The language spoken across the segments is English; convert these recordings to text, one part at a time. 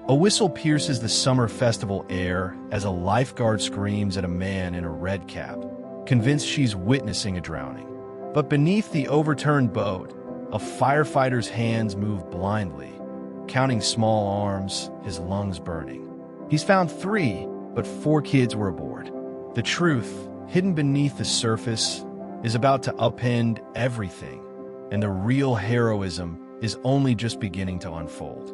A whistle pierces the summer festival air as a lifeguard screams at a man in a red cap, convinced she's witnessing a drowning. But beneath the overturned boat, a firefighter's hands move blindly, counting small arms, his lungs burning. He's found 3, but 4 kids were aboard. The truth, hidden beneath the surface, is about to upend everything, and the real heroism is only just beginning to unfold.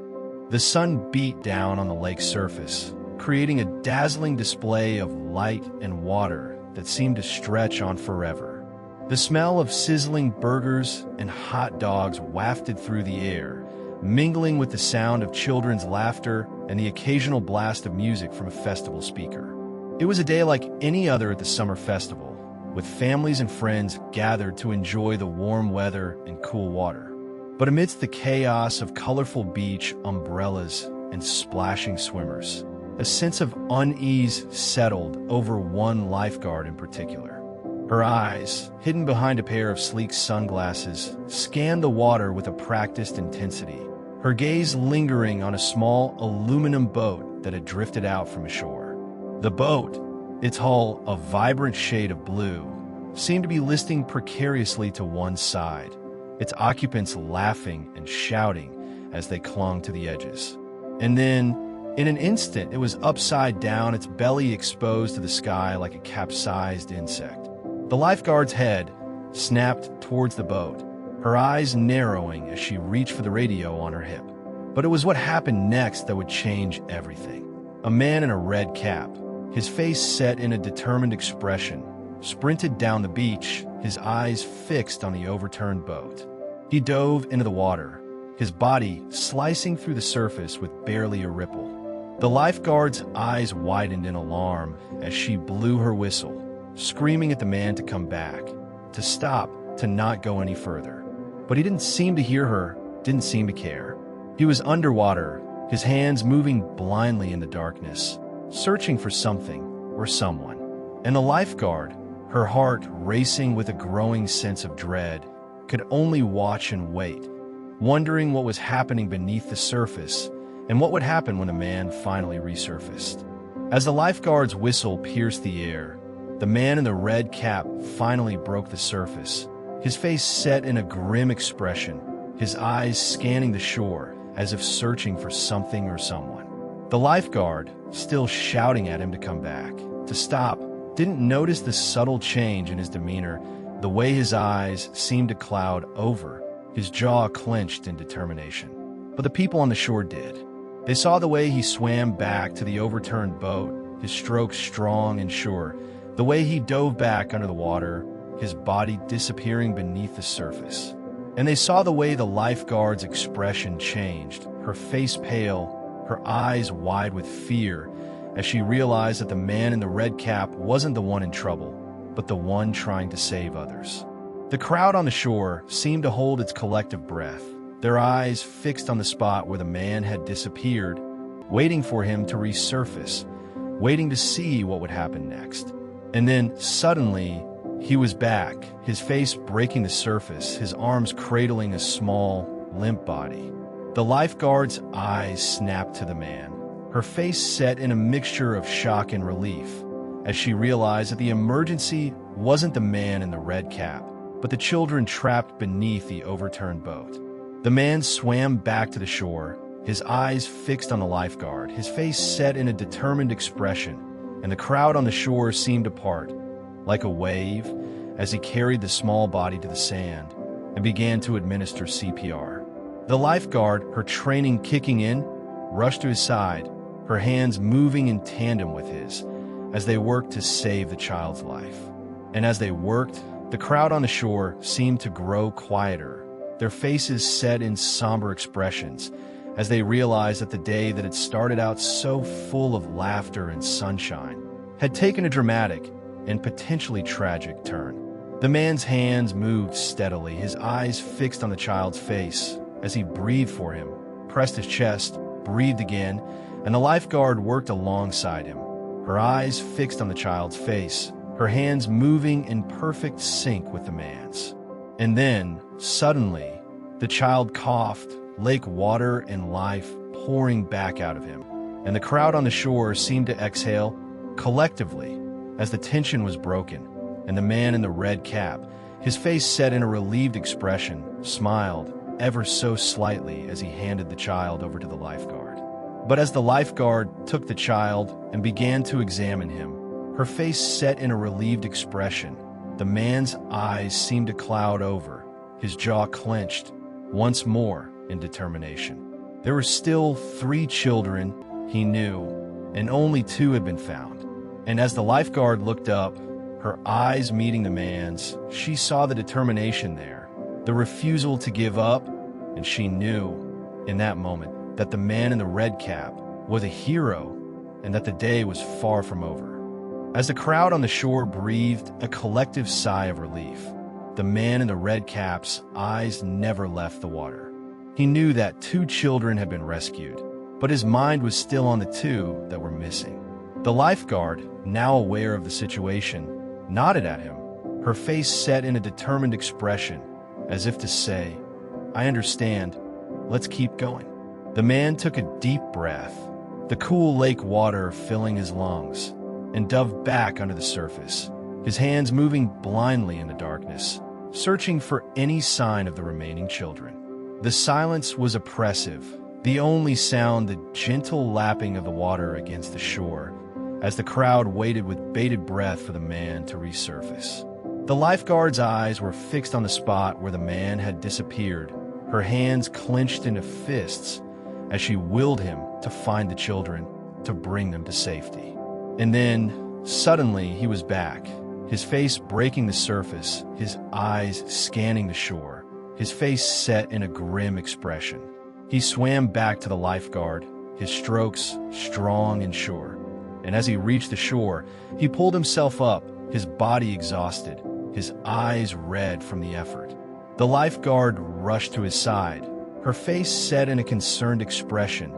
The sun beat down on the lake's surface, creating a dazzling display of light and water that seemed to stretch on forever. The smell of sizzling burgers and hot dogs wafted through the air, mingling with the sound of children's laughter and the occasional blast of music from a festival speaker. It was a day like any other at the summer festival, with families and friends gathered to enjoy the warm weather and cool water. But amidst the chaos of colorful beach umbrellas and splashing swimmers, a sense of unease settled over one lifeguard in particular. Her eyes, hidden behind a pair of sleek sunglasses, scanned the water with a practiced intensity, her gaze lingering on a small aluminum boat that had drifted out from ashore. The boat, its hull a vibrant shade of blue, seemed to be listing precariously to one side, its occupants laughing and shouting as they clung to the edges. And then, in an instant, it was upside down, its belly exposed to the sky like a capsized insect. The lifeguard's head snapped towards the boat, her eyes narrowing as she reached for the radio on her hip. But it was what happened next that would change everything. A man in a red cap, his face set in a determined expression, sprinted down the beach, his eyes fixed on the overturned boat. He dove into the water, his body slicing through the surface with barely a ripple. The lifeguard's eyes widened in alarm as she blew her whistle, screaming at the man to come back, to stop, to not go any further. But he didn't seem to hear her, didn't seem to care. He was underwater, his hands moving blindly in the darkness, searching for something or someone. And the lifeguard, her heart racing with a growing sense of dread, could only watch and wait, wondering what was happening beneath the surface and what would happen when a man finally resurfaced. As the lifeguard's whistle pierced the air, the man in the red cap finally broke the surface, his face set in a grim expression, his eyes scanning the shore as if searching for something or someone. The lifeguard, still shouting at him to come back, to stop, didn't notice the subtle change in his demeanor, the way his eyes seemed to cloud over, his jaw clenched in determination. But the people on the shore did. They saw the way he swam back to the overturned boat, his strokes strong and sure, the way he dove back under the water, his body disappearing beneath the surface. And they saw the way the lifeguard's expression changed, her face pale, her eyes wide with fear, as she realized that the man in the red cap wasn't the one in trouble, but the one trying to save others. The crowd on the shore seemed to hold its collective breath, their eyes fixed on the spot where the man had disappeared, waiting for him to resurface, waiting to see what would happen next. And then, suddenly, he was back, his face breaking the surface, his arms cradling a small, limp body. The lifeguard's eyes snapped to the man, her face set in a mixture of shock and relief, as she realized that the emergency wasn't the man in the red cap, but the children trapped beneath the overturned boat. The man swam back to the shore, his eyes fixed on the lifeguard, his face set in a determined expression, and the crowd on the shore seemed to part, like a wave, as he carried the small body to the sand and began to administer CPR. The lifeguard, her training kicking in, rushed to his side, her hands moving in tandem with his, as they worked to save the child's life. And as they worked, the crowd on the shore seemed to grow quieter, their faces set in somber expressions, as they realized that the day that had started out so full of laughter and sunshine had taken a dramatic and potentially tragic turn. The man's hands moved steadily, his eyes fixed on the child's face, as he breathed for him, pressed his chest, breathed again, and the lifeguard worked alongside him, her eyes fixed on the child's face, her hands moving in perfect sync with the man's. And then, suddenly, the child coughed, lake water and life pouring back out of him, and the crowd on the shore seemed to exhale collectively as the tension was broken, and the man in the red cap, his face set in a relieved expression, smiled ever so slightly as he handed the child over to the lifeguard. But as the lifeguard took the child and began to examine him, her face set in a relieved expression. The man's eyes seemed to cloud over, his jaw clenched, once more in determination. There were still 3 children, he knew, and only 2 had been found. And as the lifeguard looked up, her eyes meeting the man's, she saw the determination there, the refusal to give up, and she knew, in that moment, that the man in the red cap was a hero and that the day was far from over. As the crowd on the shore breathed a collective sigh of relief, the man in the red cap's eyes never left the water. He knew that 2 children had been rescued, but his mind was still on the 2 that were missing. The lifeguard, now aware of the situation, nodded at him, her face set in a determined expression, as if to say, "I understand. Let's keep going." The man took a deep breath, the cool lake water filling his lungs, and dove back under the surface, his hands moving blindly in the darkness, searching for any sign of the remaining children. The silence was oppressive, the only sound the gentle lapping of the water against the shore, as the crowd waited with bated breath for the man to resurface. The lifeguard's eyes were fixed on the spot where the man had disappeared, her hands clenched into fists as she willed him to find the children, to bring them to safety. And then, suddenly, he was back, his face breaking the surface, his eyes scanning the shore, his face set in a grim expression. He swam back to the lifeguard, his strokes strong and sure. And as he reached the shore, he pulled himself up, his body exhausted, his eyes red from the effort. The lifeguard rushed to his side, her face set in a concerned expression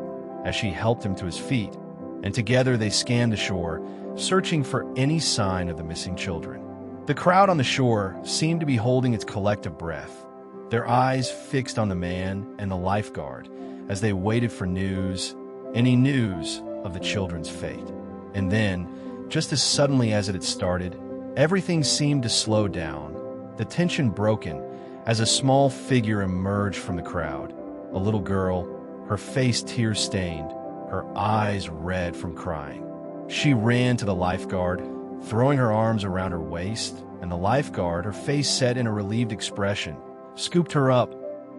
as she helped him to his feet, and together they scanned the shore, searching for any sign of the missing children. The crowd on the shore seemed to be holding its collective breath, their eyes fixed on the man and the lifeguard as they waited for news, any news of the children's fate. And then, just as suddenly as it had started, everything seemed to slow down, the tension broken as a small figure emerged from the crowd, a little girl, her face tear-stained, her eyes red from crying. She ran to the lifeguard, throwing her arms around her waist, and the lifeguard, her face set in a relieved expression, scooped her up,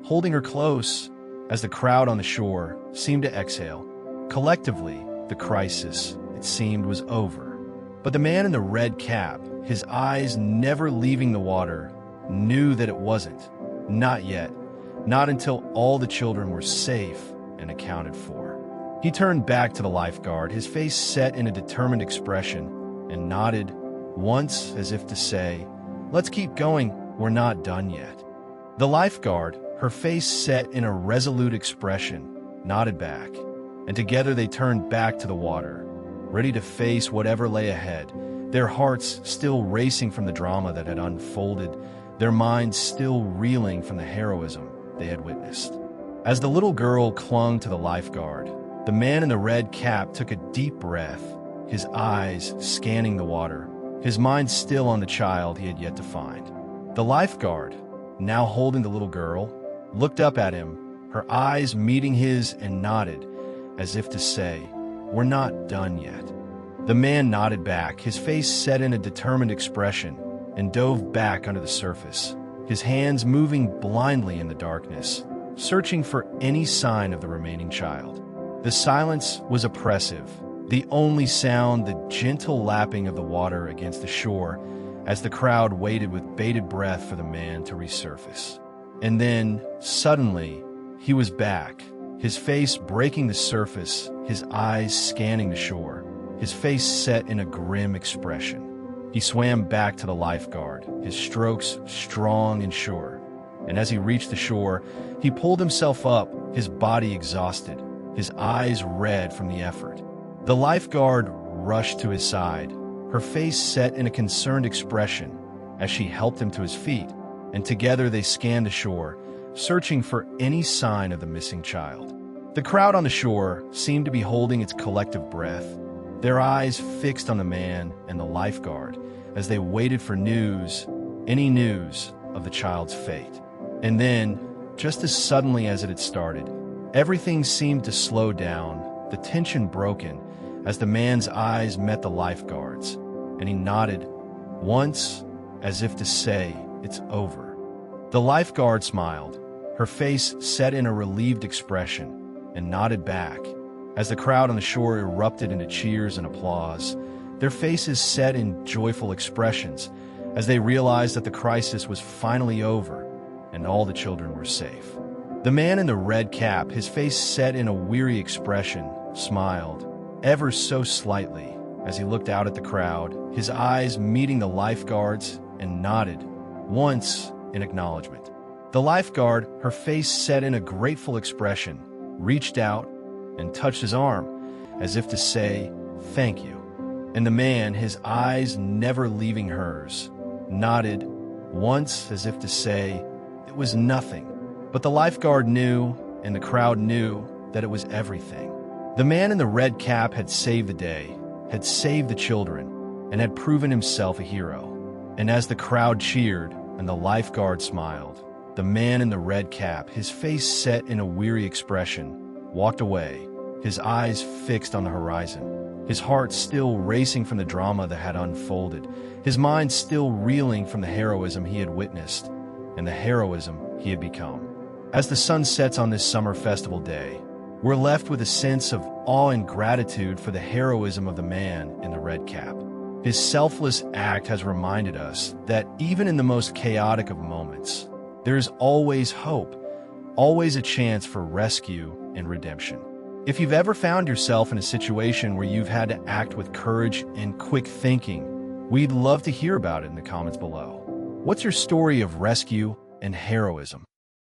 holding her close as the crowd on the shore seemed to exhale. Collectively, the crisis, it seemed, was over. But the man in the red cap, his eyes never leaving the water, knew that it wasn't. Not yet. Not until all the children were safe and accounted for. He turned back to the lifeguard, his face set in a determined expression, and nodded once as if to say, "Let's keep going, we're not done yet." The lifeguard, her face set in a resolute expression, nodded back, and together they turned back to the water, ready to face whatever lay ahead, their hearts still racing from the drama that had unfolded, their minds still reeling from the heroism they had witnessed. As the little girl clung to the lifeguard, the man in the red cap took a deep breath, his eyes scanning the water, his mind still on the child he had yet to find. The lifeguard, now holding the little girl, looked up at him, her eyes meeting his, and nodded, as if to say, "We're not done yet." The man nodded back, his face set in a determined expression, and dove back under the surface, his hands moving blindly in the darkness, searching for any sign of the remaining child. The silence was oppressive, the only sound the gentle lapping of the water against the shore as the crowd waited with bated breath for the man to resurface. And then, suddenly, he was back, his face breaking the surface, his eyes scanning the shore, his face set in a grim expression. He swam back to the lifeguard, his strokes strong and sure. And as he reached the shore, he pulled himself up, his body exhausted, his eyes red from the effort. The lifeguard rushed to his side, her face set in a concerned expression as she helped him to his feet, and together they scanned the shore, searching for any sign of the missing child. The crowd on the shore seemed to be holding its collective breath, their eyes fixed on the man and the lifeguard as they waited for news, any news of the child's fate. And then, just as suddenly as it had started, everything seemed to slow down, the tension broken, as the man's eyes met the lifeguard's, and he nodded once, as if to say, "It's over." The lifeguard smiled, her face set in a relieved expression, and nodded back. As the crowd on the shore erupted into cheers and applause, their faces set in joyful expressions as they realized that the crisis was finally over and all the children were safe. The man in the red cap, his face set in a weary expression, smiled, ever so slightly, as he looked out at the crowd, his eyes meeting the lifeguard's, and nodded once in acknowledgement. The lifeguard, her face set in a grateful expression, reached out and touched his arm, as if to say, "Thank you." And the man, his eyes never leaving hers, nodded once as if to say, "It was nothing." But the lifeguard knew, and the crowd knew, that it was everything. The man in the red cap had saved the day, had saved the children, and had proven himself a hero. And as the crowd cheered and the lifeguard smiled, the man in the red cap, his face set in a weary expression, walked away, his eyes fixed on the horizon, his heart still racing from the drama that had unfolded, his mind still reeling from the heroism he had witnessed and the heroism he had become. As the sun sets on this summer festival day, we're left with a sense of awe and gratitude for the heroism of the man in the red cap. His selfless act has reminded us that even in the most chaotic of moments, there is always hope, always a chance for rescue and redemption. If you've ever found yourself in a situation where you've had to act with courage and quick thinking, we'd love to hear about it in the comments below. What's your story of rescue and heroism?